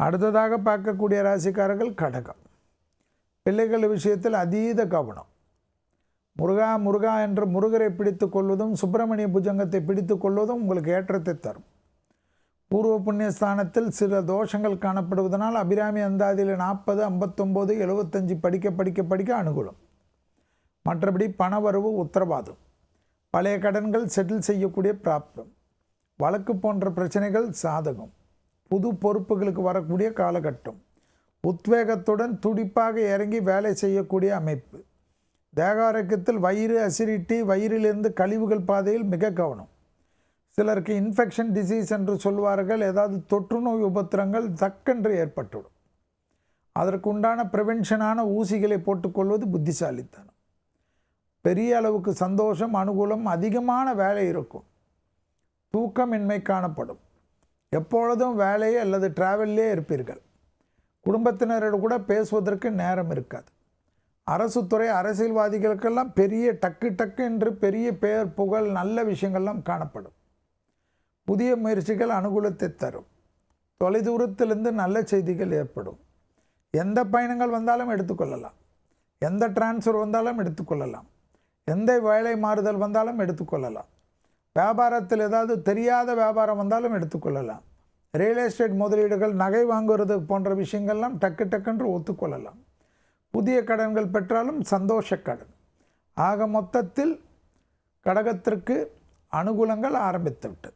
அடுத்ததாக பார்க்கக்கூடிய ராசிக்காரர்கள் கடகம். பிள்ளைகள் விஷயத்தில் அதீத கவனம். முருகா முருகா என்று முருகரை பிடித்து கொள்வதும் சுப்பிரமணிய புஜங்கத்தை பிடித்து கொள்வதும் உங்களுக்கு ஏற்றத்தை தரும். பூர்வ புண்ணிய ஸ்தானத்தில் சில தோஷங்கள் காணப்படுவதனால் அபிராமி அந்தாதியில் 40, 59, 75 படிக்க அனுகூலம். மற்றபடி பணவரவு உத்தரவாதம். பழைய கடன்கள் செட்டில் செய்யக்கூடிய பிராப்தம். வழக்கு போன்ற பிரச்சனைகள் சாதகம். புது பொறுப்புகளுக்கு வரக்கூடிய காலகட்டம். உத்வேகத்துடன் துடிப்பாக இறங்கி வேலை செய்யக்கூடிய அமைப்பு. தேகாரோக்கியத்தில் வயிறு அசிடிட்டி, வயிறிலிருந்து கழிவுகள் பாதையில் மிக கவனம். சிலருக்கு இன்ஃபெக்ஷன் டிசீஸ் என்று சொல்வார்கள். ஏதாவது தொற்று நோய் உபத்திரங்கள் தக்கென்று ஏற்பட்டுவிடும். அதற்கு உண்டான ப்ரிவென்ஷனான ஊசிகளை போட்டுக்கொள்வது புத்திசாலித்தனம். பெரிய அளவுக்கு சந்தோஷம், அனுகூலம், அதிகமான வேலை இருக்கும். தூக்கமின்மை காணப்படும். எப்பொழுதும் வேலையே அல்லது டிராவல்லே இருப்பீர்கள். குடும்பத்தினரோடு கூட பேசுவதற்கு நேரம் இருக்காது. அரசு துறை அரசியல்வாதிகளுக்கெல்லாம் பெரிய டக்கு என்று பெரிய பெயர் புகழ் நல்ல விஷயங்கள்லாம் காணப்படும். புதிய முயற்சிகள் அனுகூலத்தை தரும். தொலைதூரத்திலிருந்து நல்ல செய்திகள் ஏற்படும். எந்த பயணங்கள் வந்தாலும் எடுத்துக்கொள்ளலாம். எந்த டிரான்ஸ்ஃபர் வந்தாலும் எடுத்துக்கொள்ளலாம். எந்த வேலை மாறுதல் வந்தாலும் எடுத்துக்கொள்ளலாம். வியாபாரத்தில் ஏதாவது தெரியாத வியாபாரம் வந்தாலும் எடுத்துக்கொள்ளலாம். ரியல் எஸ்டேட் முதலீடுகள், நகை வாங்குவது போன்ற விஷயங்கள்லாம் டக்குன்று ஒத்துக்கொள்ளலாம். புதிய கடன்கள் பெற்றாலும் சந்தோஷ கடன். ஆக மொத்தத்தில் கடகத்திற்கு அனுகூலங்கள் ஆரம்பித்து விட்டது.